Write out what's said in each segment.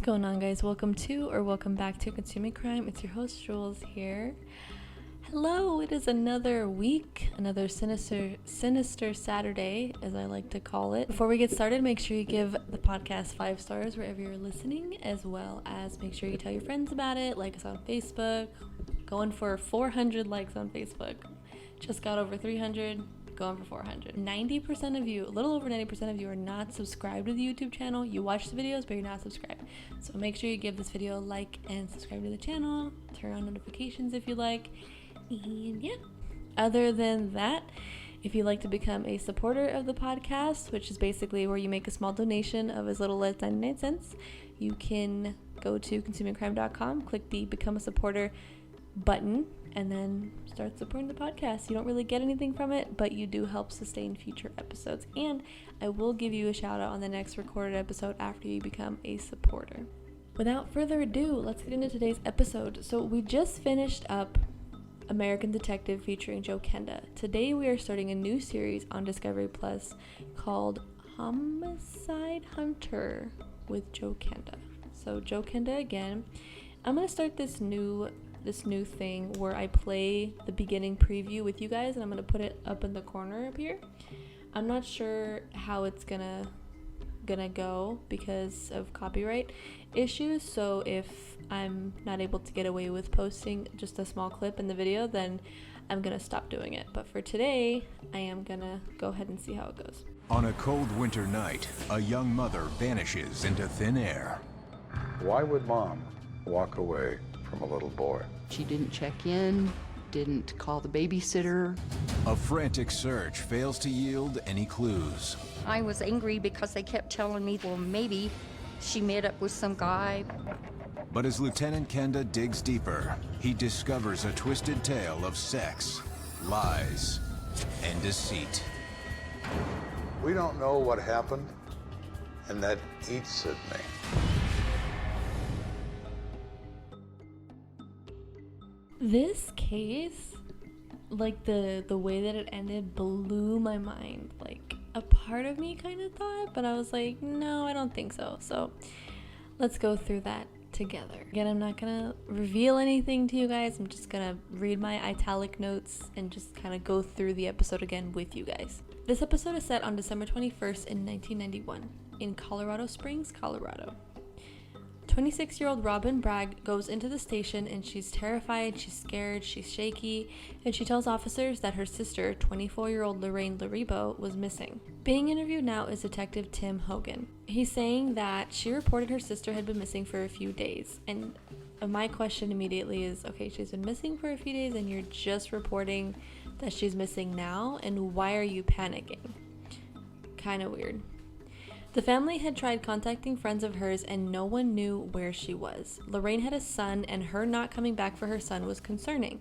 going on, guys? Welcome back to Consuming Crime. It's your host Jules here. Hello, it is another week, another sinister Saturday, as I like to call it. Before we get started, make sure you give the podcast 5 stars wherever you're listening, as well as make sure you tell your friends about it, like us on Facebook. Going for 400 likes on Facebook. Just got over 300. Going for 400. 90% of you, a little over 90% of you are not subscribed to the YouTube channel. You watch the videos, but you're not subscribed. So make sure you give this video a like and subscribe to the channel. Turn on notifications if you like. And yeah, other than that, if you'd like to become a supporter of the podcast, which is basically where you make a small donation of as little as 99 cents, you can go to consumingcrime.com, click the Become a Supporter button, and then start supporting the podcast. You don't really get anything from it, but you do help sustain future episodes. And I will give you a shout out on the next recorded episode after you become a supporter. Without further ado, let's get into today's episode. So we just finished up American Detective featuring Joe Kenda. Today we are starting a new series on Discovery Plus called Homicide Hunter with Joe Kenda. So Joe Kenda again. I'm going to start this new thing where I play the beginning preview with you guys, and I'm going to put it up in the corner up here. I'm not sure how it's gonna go because of copyright issues, so if I'm not able to get away with posting just a small clip in the video, then I'm gonna stop doing it. But for today, I am gonna go ahead and see how it goes. On a cold winter night, a young mother vanishes into thin air. Why would Mom walk away from a little boy? She didn't check in, didn't call the babysitter. A frantic search fails to yield any clues. I was angry because they kept telling me, well, maybe she met up with some guy. But as Lieutenant Kenda digs deeper, he discovers a twisted tale of sex, lies, and deceit. We don't know what happened, and that eats at me. This case, like the way that it ended, blew my mind. Like, a part of me kind of thought, but I was like, no, I don't think so. So let's go through that together. Again, I'm not gonna reveal anything to you guys. I'm just gonna read my italic notes and just kind of go through the episode again with you guys. This episode is set on December 21st in 1991 in Colorado Springs, Colorado. 26-year-old Robin Bragg goes into the station and she's terrified, she's scared, she's shaky, and she tells officers that her sister, 24-year-old Lorraine Laribo, was missing. Being interviewed now is Detective Tim Hogan. He's saying that she reported her sister had been missing for a few days, and my question immediately is, okay, she's been missing for a few days and you're just reporting that she's missing now, and why are you panicking? Kind of weird. The family had tried contacting friends of hers and no one knew where she was. Lorraine had a son and her not coming back for her son was concerning.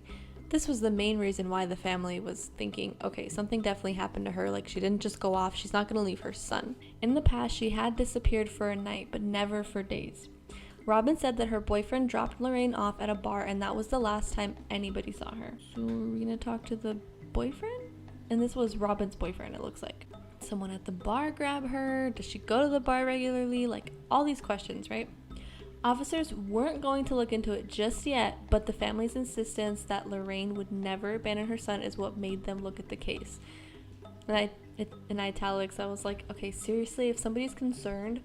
This was the main reason why the family was thinking, okay, something definitely happened to her, like she didn't just go off, she's not going to leave her son. In the past, she had disappeared for a night, but never for days. Robin said that her boyfriend dropped Lorraine off at a bar and that was the last time anybody saw her. So we're going to talk to the boyfriend? And this was Robin's boyfriend, it looks like. Someone at the bar grab her? Does she go to the bar regularly? Like, all these questions, right? Officers weren't going to look into it just yet, but the family's insistence that Lorraine would never abandon her son is what made them look at the case. And in italics, I was like, okay, seriously, if somebody's concerned,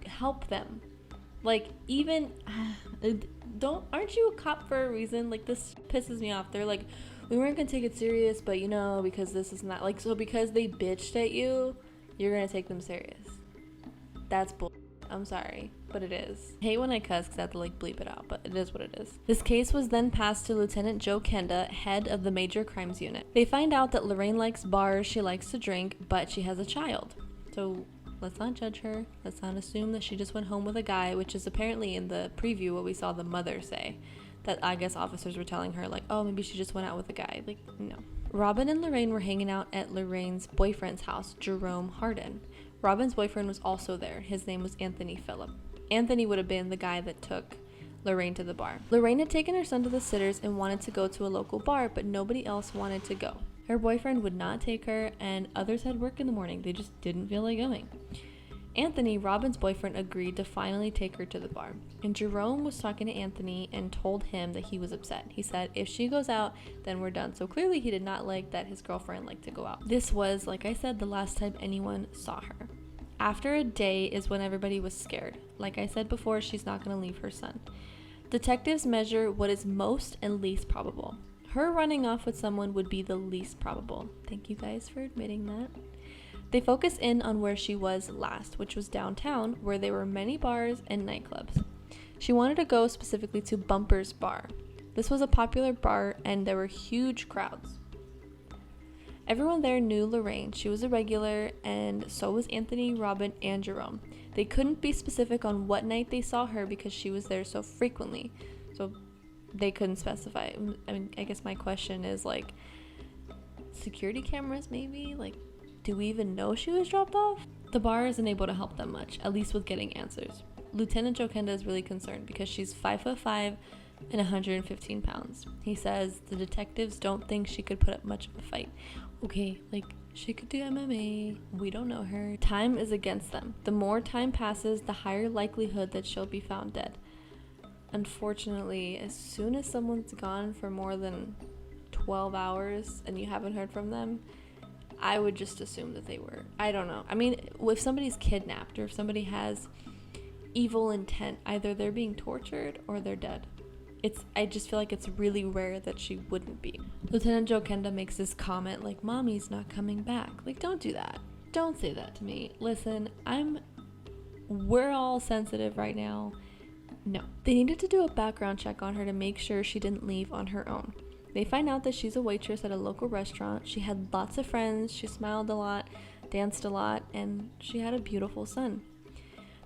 help them. Like, even, aren't you a cop for a reason? Like, this pisses me off. They're like, we weren't gonna take it serious, but you know, because this is not, like, so because they bitched at you, you're gonna take them serious. That's bull. I'm sorry, but it is. I hate when I cuss because I have to, like, bleep it out, but it is what it is. This case was then passed to Lieutenant Joe Kenda, head of the Major Crimes Unit. They find out that Lorraine likes bars, she likes to drink, but she has a child. So let's not judge her. Let's not assume that she just went home with a guy, which is apparently in the preview what we saw the mother say. That I guess officers were telling her, like, oh, maybe she just went out with a guy. Like, no. Robin and Lorraine were hanging out at Lorraine's boyfriend's house, Jerome Harden. Robin's boyfriend was also there. His name was Anthony Phillip. Anthony would have been the guy that took Lorraine to the bar. Lorraine had taken her son to the Sitters and wanted to go to a local bar, but nobody else wanted to go. Her boyfriend would not take her, and others had work in the morning. They just didn't feel like going. Anthony, Robin's boyfriend, agreed to finally take her to the bar. And Jerome was talking to Anthony and told him that he was upset. He said, if she goes out, then we're done. So clearly he did not like that his girlfriend liked to go out. This was, like I said, the last time anyone saw her. After a day is when everybody was scared. Like I said before, she's not going to leave her son. Detectives measure what is most and least probable. Her running off with someone would be the least probable. Thank you guys for admitting that. They focus in on where she was last, which was downtown, where there were many bars and nightclubs. She wanted to go specifically to Bumper's Bar. This was a popular bar and there were huge crowds. Everyone there knew Lorraine. She was a regular, and so was Anthony, Robin, and Jerome. They couldn't be specific on what night they saw her because she was there so frequently. So they couldn't specify. I mean, I guess my question is, like, security cameras maybe? Like, do we even know she was dropped off? The bar isn't able to help them much, at least with getting answers. Lieutenant Joe Kenda is really concerned because she's 5'5" and 115 pounds. He says the detectives don't think she could put up much of a fight. Okay, like, she could do MMA. We don't know her. Time is against them. The more time passes, the higher likelihood that she'll be found dead. Unfortunately, as soon as someone's gone for more than 12 hours and you haven't heard from them, I would just assume that they were. I don't know. I mean, if somebody's kidnapped or if somebody has evil intent, either they're being tortured or they're dead. I just feel like it's really rare that she wouldn't be. Lieutenant Joe Kenda makes this comment like, Mommy's not coming back. Like, don't do that. Don't say that to me. Listen, we're all sensitive right now. No. They needed to do a background check on her to make sure she didn't leave on her own. They find out that she's a waitress at a local restaurant. She had lots of friends, she smiled a lot, danced a lot, and she had a beautiful son.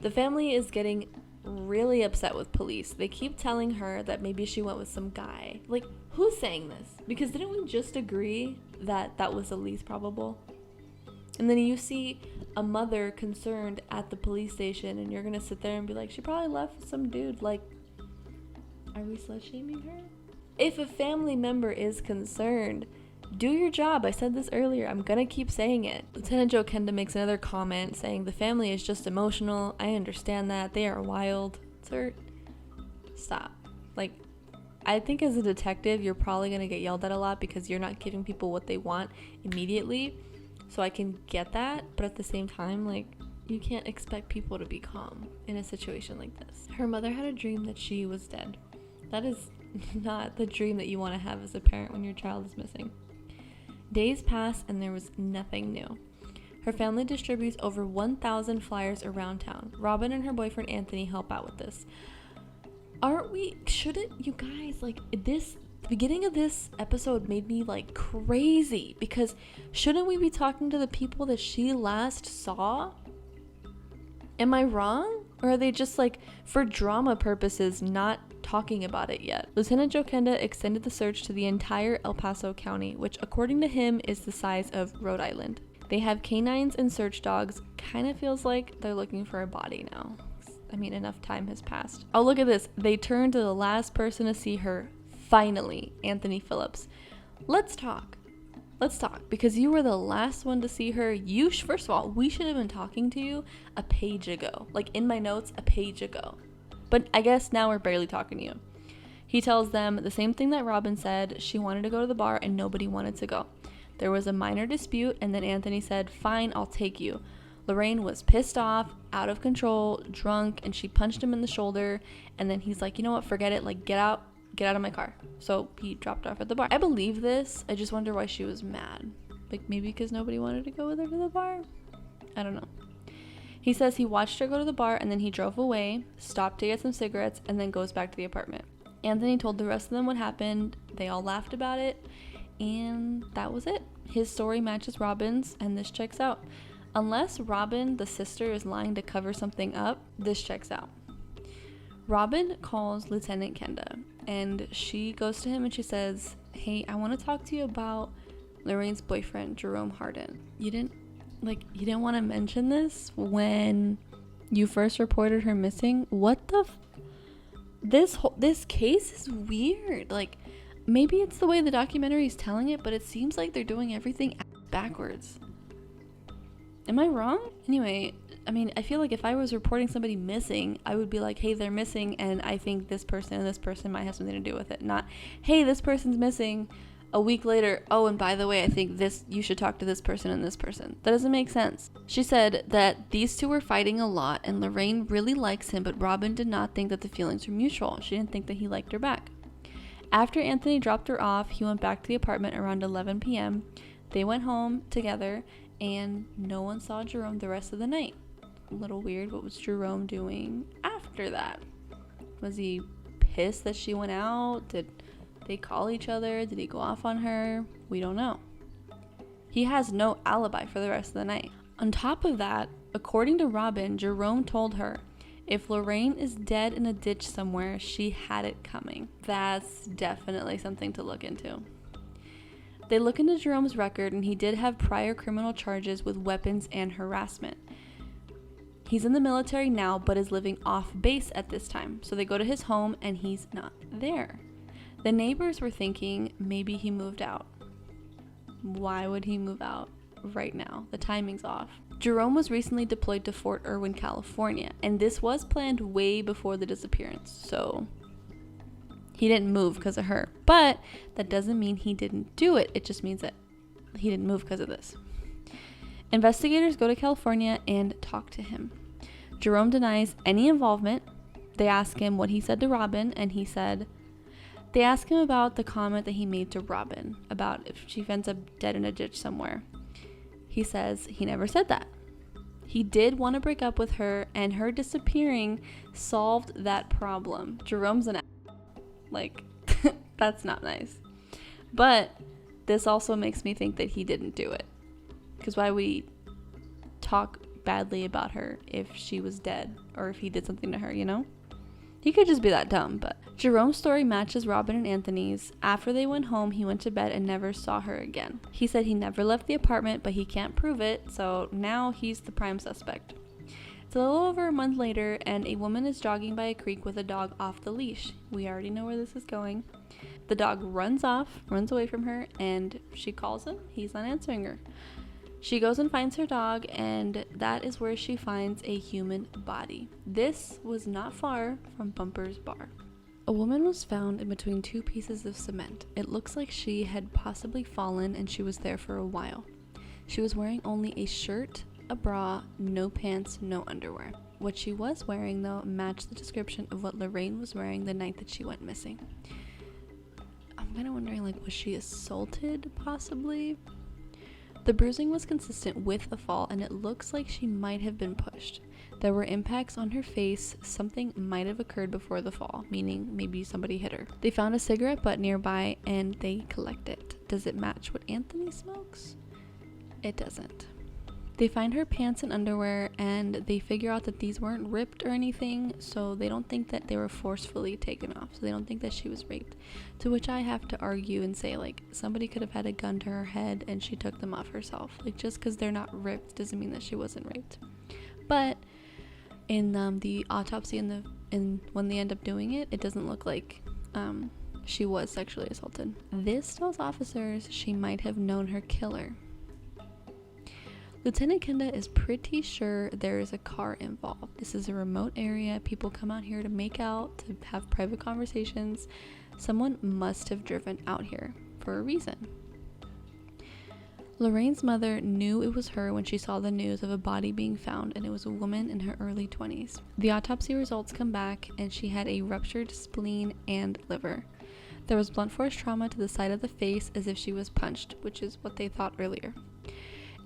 The family is getting really upset with police. They keep telling her that maybe she went with some guy. Like, who's saying this? Because didn't we just agree that that was the least probable? And then you see a mother concerned at the police station and you're gonna sit there and be like, she probably left with some dude. Like, are we slut-shaming her? If a family member is concerned, do your job. I said this earlier. I'm gonna keep saying it. Lieutenant Joe Kenda makes another comment saying the family is just emotional. I understand that. They are wild. Sir, stop. Like, I think as a detective, you're probably gonna get yelled at a lot because you're not giving people what they want immediately. So I can get that, but at the same time, like, you can't expect people to be calm in a situation like this. Her mother had a dream that she was dead. That is not the dream that you want to have as a parent when your child is missing. Days pass and there was nothing new. Her family distributes over 1,000 flyers around town. Robin and her boyfriend Anthony help out with this. Shouldn't you guys, like, the beginning of this episode made me like crazy because shouldn't we be talking to the people that she last saw? Am I wrong? Or are they just, like, for drama purposes, not talking about it yet? Lieutenant Joe Kenda extended the search to the entire El Paso County, which according to him is the size of Rhode Island. They have canines and search dogs. Kind of feels like they're looking for a body now. I mean, enough time has passed. Oh, look at this. They turned to the last person to see her. Finally, Anthony Phillips. Let's talk, because you were the last one to see her. First of all, we should have been talking to you a page ago. Like, in my notes, a page ago. But I guess now we're barely talking to you. He tells them the same thing that Robin said. She wanted to go to the bar and nobody wanted to go. There was a minor dispute and then Anthony said, fine, I'll take you. Lorraine was pissed off, out of control, drunk, and she punched him in the shoulder. And then he's like, you know what, forget it. Like, get out of my car. So he dropped off at the bar. I believe this. I just wonder why she was mad. Like, maybe because nobody wanted to go with her to the bar? I don't know. He says he watched her go to the bar and then he drove away, stopped to get some cigarettes, and then goes back to the apartment. Anthony told the rest of them what happened. They all laughed about it, and that was it. His story matches Robin's, and this checks out. Unless Robin, the sister, is lying to cover something up, this checks out. Robin calls Lieutenant Kenda, and she goes to him and she says, hey, I want to talk to you about Lorraine's boyfriend, Jerome Hardin. You didn't want to mention this when you first reported her missing? What the this case is weird. Like, maybe it's the way the documentary is telling it, but it seems like they're doing everything backwards. Am I wrong? Anyway, I mean, I feel like if I was reporting somebody missing, I would be like, hey, they're missing, and I think this person and this person might have something to do with it. Not, hey, this person's missing. A week later, oh, and by the way, I think you should talk to this person and this person. That doesn't make sense. She said that these two were fighting a lot, and Lorraine really likes him, but Robin did not think that the feelings were mutual. She didn't think that he liked her back. After Anthony dropped her off, he went back to the apartment around 11 p.m. They went home together, and no one saw Jerome the rest of the night. A little weird. What was Jerome doing after that? Was he pissed that she went out? Did they call each other? Did he go off on her? We don't know. He has no alibi for the rest of the night. On top of that, according to Robin, Jerome told her, if Lorraine is dead in a ditch somewhere, she had it coming. That's definitely something to look into. They look into Jerome's record, and he did have prior criminal charges with weapons and harassment. He's in the military now, but is living off base at this time. So they go to his home, and he's not there. The neighbors were thinking maybe he moved out. Why would he move out right now? The timing's off. Jerome was recently deployed to Fort Irwin, California, and this was planned way before the disappearance, so he didn't move because of her. But that doesn't mean he didn't do it. It just means that he didn't move because of this. Investigators go to California and talk to him. Jerome denies any involvement. They ask him what he said to Robin, and he said, they ask him about the comment that he made to Robin about if she ends up dead in a ditch somewhere. He says he never said that. He did want to break up with her, and her disappearing solved that problem. Jerome's an like, that's not nice. But this also makes me think that he didn't do it. Because why would he talk badly about her if she was dead or if he did something to her, you know? He could just be that dumb, but Jerome's story matches Robin and Anthony's. After they went home, he went to bed and never saw her again. He said he never left the apartment, but he can't prove it, so now he's the prime suspect. It's a little over a month later, and a woman is jogging by a creek with a dog off the leash. We already know where this is going. The dog runs away from her, and she calls him. He's not answering her. She goes and finds her dog, and that is where she finds a human body. This was not far from Bumper's bar. A woman was found in between two pieces of cement. It looks like she had possibly fallen, and she was there for a while. She was wearing only a shirt, a bra, no pants, no underwear. What she was wearing, though, matched the description of what Lorraine was wearing the night that she went missing. I'm kind of wondering, like, was she assaulted, possibly? The bruising was consistent with a fall, and it looks like she might have been pushed. There were impacts on her face. Something might have occurred before the fall, meaning maybe somebody hit her. They found a cigarette butt nearby, and they collect it. Does it match what Anthony smokes? It doesn't. They find her pants and underwear, and they figure out that these weren't ripped or anything, so they don't think that they were forcefully taken off. So they don't think that she was raped. To which I have to argue and say, like, somebody could have had a gun to her head and she took them off herself. Like, just because they're not ripped doesn't mean that she wasn't raped. But in the autopsy and when they end up doing it, it doesn't look like she was sexually assaulted. This tells officers she might have known her killer. Lieutenant Kenda is pretty sure there is a car involved. This is a remote area. People come out here to make out, to have private conversations. Someone must have driven out here for a reason. Lorraine's mother knew it was her when she saw the news of a body being found, and it was a woman in her early 20s. The autopsy results come back, and she had a ruptured spleen and liver. There was blunt force trauma to the side of the face as if she was punched, which is what they thought earlier.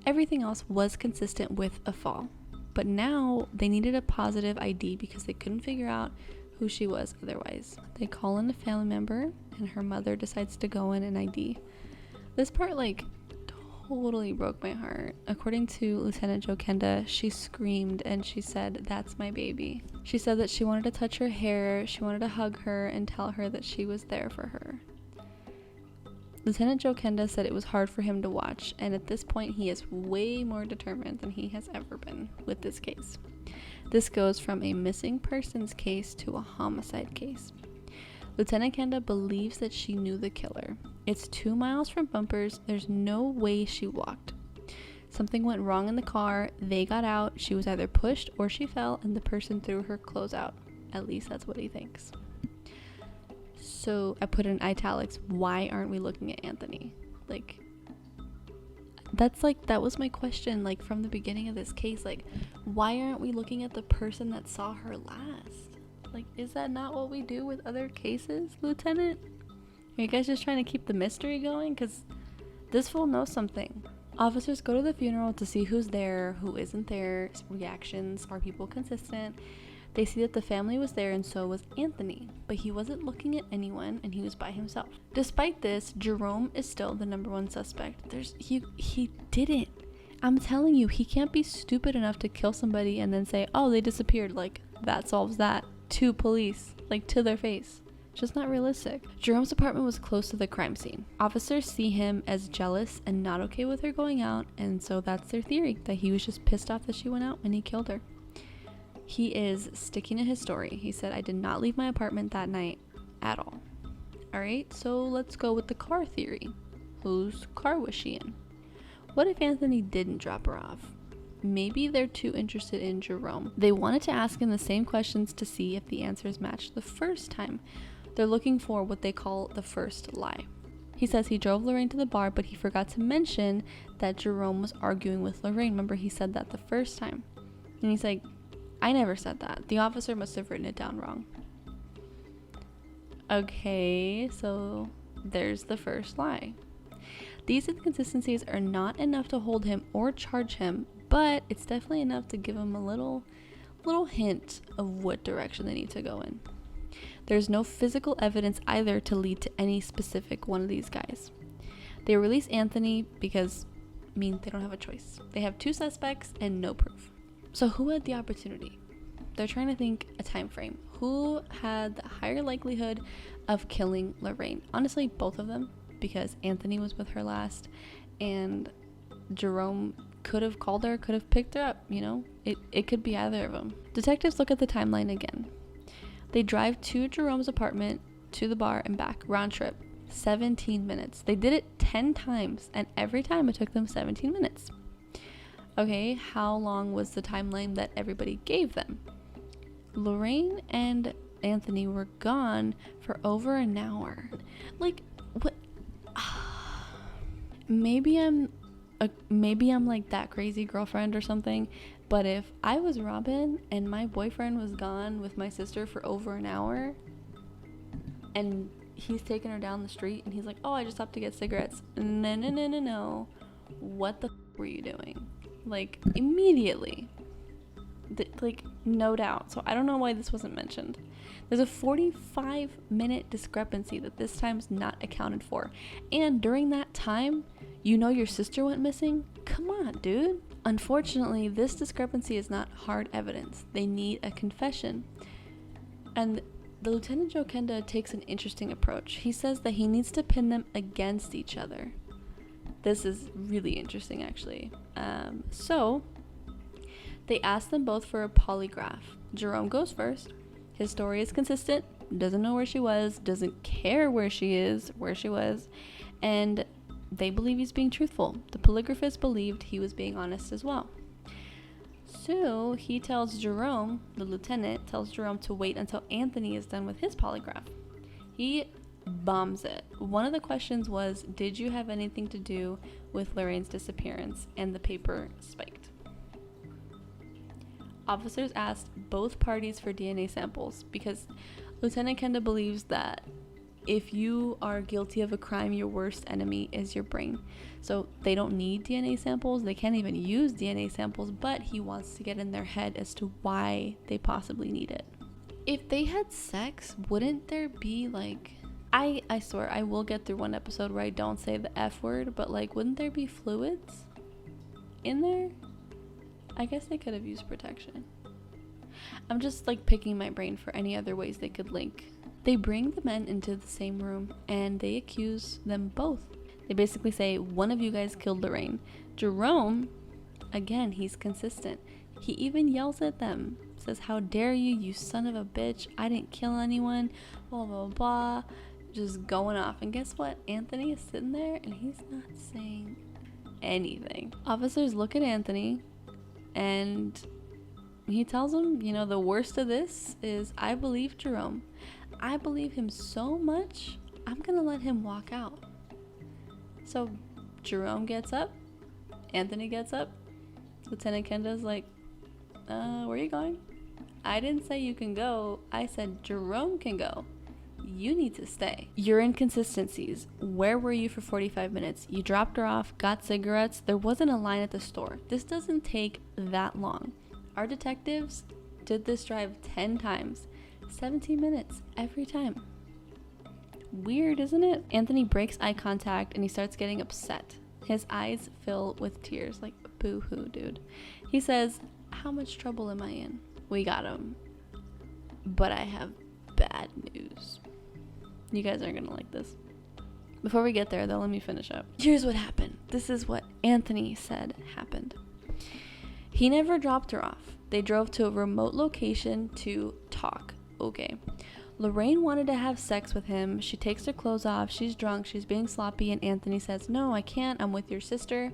Everything else was consistent with a fall, but now they needed a positive ID because they couldn't figure out who she was otherwise. They call in a family member, and her mother decides to go in and ID. This part, like, totally broke my heart. According to Lieutenant Joe Kenda, she screamed and she said, "That's my baby." She said that she wanted to touch her hair, she wanted to hug her and tell her that she was there for her. Lieutenant Joe Kenda said it was hard for him to watch, and at this point he is way more determined than he has ever been with this case. This goes from a missing persons case to a homicide case. Lieutenant Kenda believes that she knew the killer. It's 2 miles from Bumpers. There's no way she walked. Something went wrong in the car. They got out. She was either pushed or she fell, and the person threw her clothes out. At least that's what he thinks. So I put in italics, why aren't we looking at Anthony? Like, that was my question, like, from the beginning of this case. Like, why aren't we looking at the person that saw her last? Like, is that not what we do with other cases, Lieutenant? Are you guys just trying to keep the mystery going? Because this fool knows something. Officers go to the funeral to see who's there, who isn't there, reactions, are people consistent? They see that the family was there and so was Anthony, but he wasn't looking at anyone and he was by himself. Despite this, Jerome is still the number one suspect. He didn't. I'm telling you, he can't be stupid enough to kill somebody and then say, oh, they disappeared. Like, that solves that. To police, like, to their face. Just not realistic. Jerome's apartment was close to the crime scene. Officers see him as jealous and not okay with her going out, and so that's their theory, that he was just pissed off that she went out and he killed her. He is sticking to his story. He said, I did not leave my apartment that night at all. Alright, so let's go with the car theory. Whose car was she in? What if Anthony didn't drop her off? Maybe they're too interested in Jerome. They wanted to ask him the same questions to see if the answers matched the first time. They're looking for what they call the first lie. He says he drove Lorraine to the bar, but he forgot to mention that Jerome was arguing with Lorraine. Remember, he said that the first time. And he's like, I never said that. The officer must have written it down wrong. Okay, so there's the first lie. These inconsistencies are not enough to hold him or charge him, but it's definitely enough to give him a little hint of what direction they need to go in. There's no physical evidence either to lead to any specific one of these guys. They release Anthony because, they don't have a choice. They have 2 suspects and no proof. So who had the opportunity? They're trying to think a time frame. Who had the higher likelihood of killing Lorraine? Honestly, both of them, because Anthony was with her last, and Jerome could have called her, could have picked her up, It could be either of them. Detectives look at the timeline again. They drive to Jerome's apartment, to the bar, and back, round trip, 17 minutes. They did it 10 times, and every time it took them 17 minutes. Okay, how long was the timeline that everybody gave them? Lorraine and Anthony were gone for over an hour. Like, what? Maybe I'm like that crazy girlfriend or something, but if I was Robin and my boyfriend was gone with my sister for over an hour and he's taking her down the street and he's like, oh, I just stopped to get cigarettes. No. What the were you doing? Like, immediately. No doubt. So I don't know why this wasn't mentioned. There's a 45-minute discrepancy that this time's not accounted for. And during that time, your sister went missing? Come on, dude. Unfortunately, this discrepancy is not hard evidence. They need a confession. And the Lieutenant Joe Kenda takes an interesting approach. He says that he needs to pin them against each other. This is really interesting, actually. So they ask them both for a polygraph. Jerome goes first. His story is consistent, doesn't know where she was, doesn't care where she was, and they believe he's being truthful. The polygraphist believed he was being honest as well. So he tells Jerome, the lieutenant, tells Jerome to wait until Anthony is done with his polygraph. He bombs it. One of the questions was, did you have anything to do with Lorraine's disappearance? And the paper spiked. Officers asked both parties for DNA samples because Lieutenant Kenda believes that if you are guilty of a crime, your worst enemy is your brain. So they don't need DNA samples. They can't even use DNA samples, but he wants to get in their head as to why they possibly need it. If they had sex, wouldn't there be I swear I will get through one episode where I don't say the F word, but wouldn't there be fluids in there? I guess they could have used protection. I'm just picking my brain for any other ways they could link. They bring the men into the same room and they accuse them both. They basically say, one of you guys killed Lorraine. Jerome, again, he's consistent. He even yells at them. Says, how dare you, you son of a bitch. I didn't kill anyone. Blah, blah, blah. Just going off. And guess what? Anthony is sitting there and he's not saying anything. Officers look at Anthony and he tells them, you know, the worst of this is I believe Jerome. I believe him so much, I'm gonna let him walk out. So Jerome gets up, Anthony gets up, Lieutenant Kenda's like, where are you going? I didn't say you can go, I said Jerome can go. You need to stay. Your inconsistencies. Where were you for 45 minutes? You dropped her off, got cigarettes. There wasn't a line at the store. This doesn't take that long. Our detectives did this drive 10 times. 17 minutes every time. Weird, isn't it? Anthony breaks eye contact and he starts getting upset. His eyes fill with tears, like, boo-hoo, dude. He says, how much trouble am I in? We got him. But I have bad news. You guys aren't gonna like this. Before we get there, though, let me finish up. Here's what happened. This is what Anthony said happened. He never dropped her off. They drove to a remote location to talk. Okay. Lorraine wanted to have sex with him. She takes her clothes off. She's drunk. She's being sloppy. And Anthony says, no, I can't. I'm with your sister.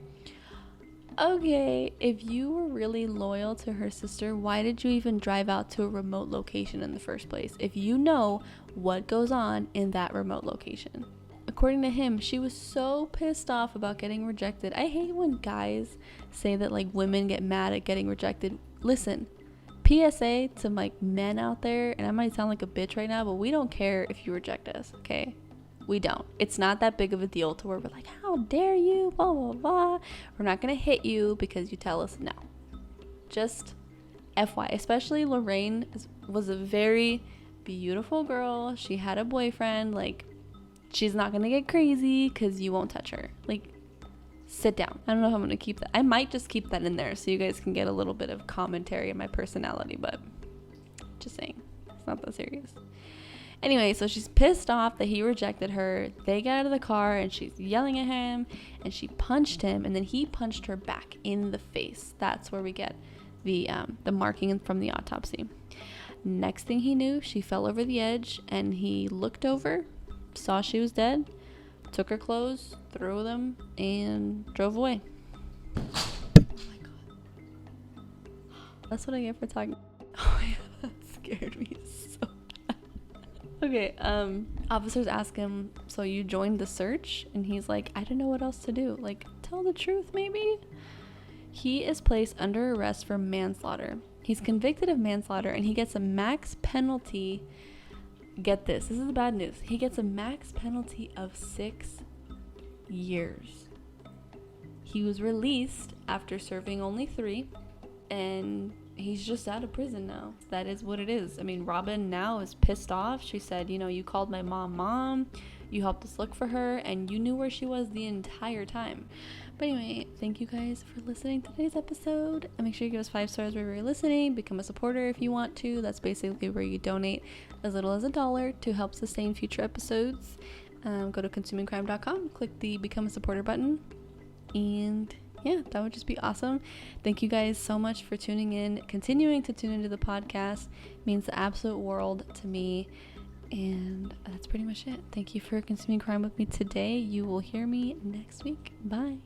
Okay, if you were really loyal to her sister, why did you even drive out to a remote location in the first place? If you know what goes on in that remote location. According to him, she was so pissed off about getting rejected. I hate when guys say that like women get mad at getting rejected. Listen, PSA to like men out there, and I might sound like a bitch right now, but we don't care if you reject us, okay? We don't. It's not that big of a deal to where we're like, how dare you, blah, blah, blah. We're not going to hit you because you tell us no. Just FY. Especially Lorraine was a very beautiful girl. She had a boyfriend. Like, she's not going to get crazy because you won't touch her. Like, sit down. I don't know if I'm going to keep that. I might just keep that in there so you guys can get a little bit of commentary on my personality, but just saying. It's not that serious. Anyway, so she's pissed off that he rejected her. They get out of the car and she's yelling at him and she punched him and then he punched her back in the face. That's where we get the marking from the autopsy. Next thing he knew, she fell over the edge and he looked over, saw she was dead, took her clothes, threw them, and drove away. Oh my God. That's what I get for talking. Oh my God, that scared me so. Okay, officers ask him, so you joined the search? And he's like, I don't know what else to do. Like, tell the truth, maybe? He is placed under arrest for manslaughter. He's convicted of manslaughter and he gets a max penalty. Get this is the bad news. He gets a max penalty of 6 years. He was released after serving only 3 and he's just out of prison now. That is what it is. I mean, Robin now is pissed off. She said, you know, you called my mom, you helped us look for her, and you knew where she was the entire time. But anyway, thank you guys for listening to today's episode. And make sure you give us 5 stars wherever you're listening. Become a supporter if you want to. That's basically where you donate as little as $1 to help sustain future episodes. Go to consumingcrime.com, click the Become a Supporter button, and yeah, that would just be awesome. Thank you guys so much for tuning in. Continuing to tune into the podcast means the absolute world to me. And that's pretty much it. Thank you for consuming crime with me today. You will hear me next week. Bye.